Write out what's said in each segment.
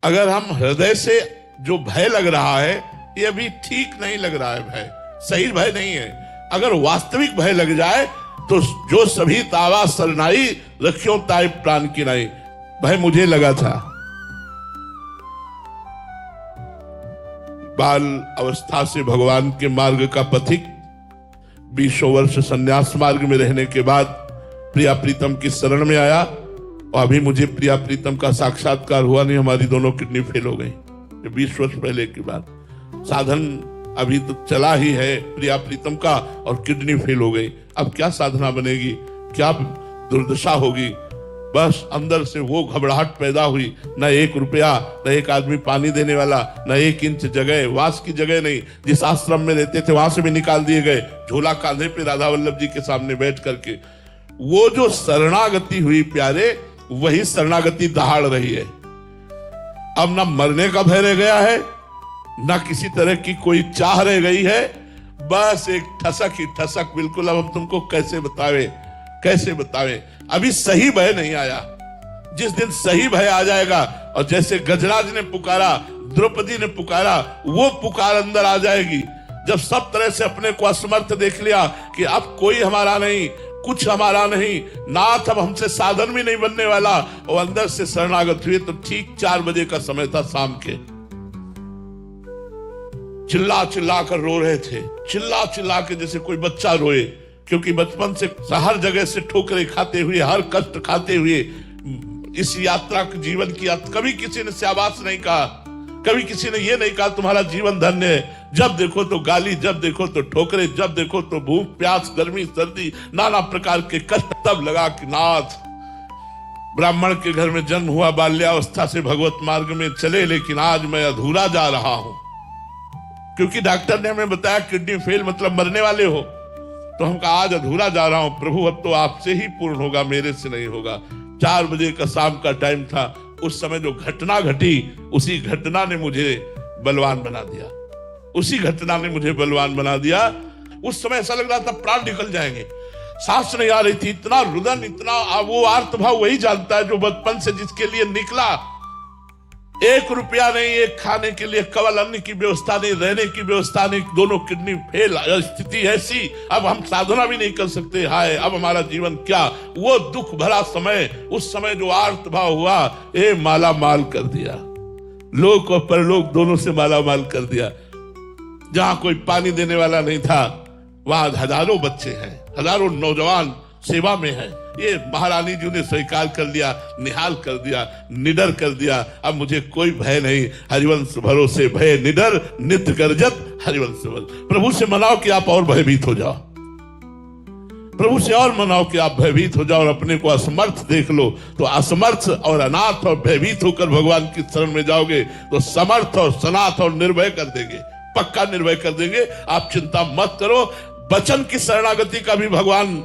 अगर हम हृदय से जो भय लग रहा है ये अभी ठीक नहीं लग रहा है, भय सही भय नहीं है। अगर वास्तविक भय लग जाए तो जो सभी तावा सरनाई रखियो ताई प्राण की नाई, भय मुझे लगा था। बाल अवस्था से भगवान के मार्ग का पथिक 20 वर्ष संन्यास मार्ग में रहने के बाद प्रिया प्रीतम की शरण में आया और अभी मुझे प्रिया प्रीतम का साक्षात्कार हुआ नहीं। हमारी दोनों किडनी फेल हो गई 20 वर्ष पहले की बात। साधन अभी तो चला ही है प्रिया प्रीतम का और किडनी फेल हो गई। अब क्या साधना बनेगी, क्या दुर्दशा होगी। बस अंदर से वो घबराहट पैदा हुई। न 1 रुपया, न एक आदमी पानी देने वाला, न 1 इंच जगह, वास की जगह नहीं। जिस आश्रम में रहते थे वहां से भी निकाल दिए गए। झोला कांधे पे राधा वल्लभ जी के सामने बैठ करके वो जो शरणागति हुई प्यारे, वही शरणागति दहाड़ रही है। अब ना मरने का भय रह गया है, ना किसी तरह की कोई चाह रह गई है, बस एक ठसक ही ठसक। बिल्कुल अब हम तुमको कैसे बतावे। अभी सही भय नहीं आया। जिस दिन सही भय आ जाएगा और जैसे गजराज ने पुकारा, द्रौपदी ने पुकारा, वो पुकार अंदर आ जाएगी। जब सब तरह से अपने को असमर्थ देख लिया कि अब कोई हमारा नहीं, कुछ हमारा नहीं, नाथ अब हमसे साधन भी नहीं बनने वाला, और अंदर से शरणागत हुए। तो ठीक 4 बजे का समय था शाम के। चिल्ला चिल्ला कर रो रहे थे, चिल्ला चिल्ला के जैसे कोई बच्चा रोए। क्योंकि बचपन से हर जगह से ठोकरें खाते हुए, हर कष्ट खाते हुए इस यात्रा के जीवन की कभी किसी ने शाबाश नहीं कहा, कभी किसी ने ये नहीं कहा तुम्हारा जीवन धन्य है। जब देखो तो गाली, जब देखो तो ठोकरे, जब देखो तो भूख प्यास, गर्मी सर्दी, नाना प्रकार के कष्ट। तब लगा कि नाथ, ब्राह्मण के घर में जन्म हुआ, बाल्यावस्था से भगवत मार्ग में चले, लेकिन आज मैं अधूरा जा रहा हूं। क्योंकि डॉक्टर ने हमें बताया किडनी फेल मतलब मरने वाले हो। तो हम कहा आज अधूरा जा रहा हूं प्रभु, अब तो आपसे ही पूर्ण होगा, मेरे से नहीं होगा। 4 बजे का शाम का टाइम था। उस समय जो घटना घटी, उसी घटना ने मुझे बलवान बना दिया। उसी घटना ने मुझे बलवान बना दिया। उस समय ऐसा लग रहा था प्राण निकल जाएंगे, सांस नहीं आ रही थी। इतना रुदन, इतना वो आर्तभाव वही जानता है जो बचपन से जिसके लिए निकला। 1 रुपया नहीं, एक खाने के लिए केवल अन्न की व्यवस्था नहीं, रहने की व्यवस्था नहीं, दोनों किडनी फेल, स्थिति ऐसी। अब हम साधना भी नहीं कर सकते। हाय अब हमारा जीवन क्या। वो दुख भरा समय, उस समय जो आर्त भाव हुआ, ये माला माल कर दिया। लोक और परलोक दोनों से माला माल कर दिया। जहां कोई पानी देने वाला नहीं था, वहां हजारों बच्चे हैं, हजारों नौजवान सेवा में हैं। ये महारानी जी ने स्वीकार कर लिया, निहाल कर दिया, निडर कर दिया। अब मुझे कोई भय नहीं। हरिवंश भरोसे भय निडर, नित्य गर्जत हरिवंश बल। प्रभु से मनाओ कि आप और भयभीत हो जाओ। प्रभु से और मनाओ कि आप भयभीत हो जाओ और अपने को असमर्थ देख लो। तो असमर्थ और अनाथ और भयभीत होकर भगवान की शरण में जाओगे तो समर्थ और सनाथ और निर्भय कर देंगे, पक्का निर्भय कर देंगे। आप चिंता मत करो। वचन की शरणागति का भी भगवान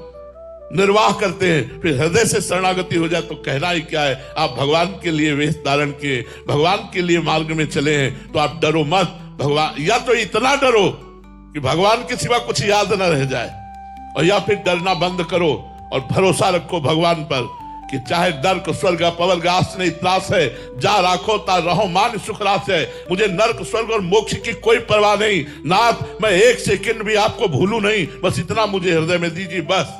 निर्वाह करते हैं। फिर हृदय से शरणागति हो जाए तो कहना ही क्या है। आप भगवान के लिए वेश धारण किए, भगवान के लिए मार्ग में चले हैं, तो आप डरो मत। भगवान, या तो इतना डरो कि भगवान के सिवा कुछ याद न रह जाए, और या फिर डरना बंद करो और भरोसा रखो भगवान पर कि चाहे नर्क स्वर्ग पवर्ग आस नहीं त्रास है, जा राखो ता रहो मान सुख रास है। मुझे नर्क स्वर्ग और मोक्ष की कोई परवाह नहीं। नाथ मैं 1 सेकंड भी आपको भूलूं नहीं, बस इतना मुझे हृदय में दीजिए। बस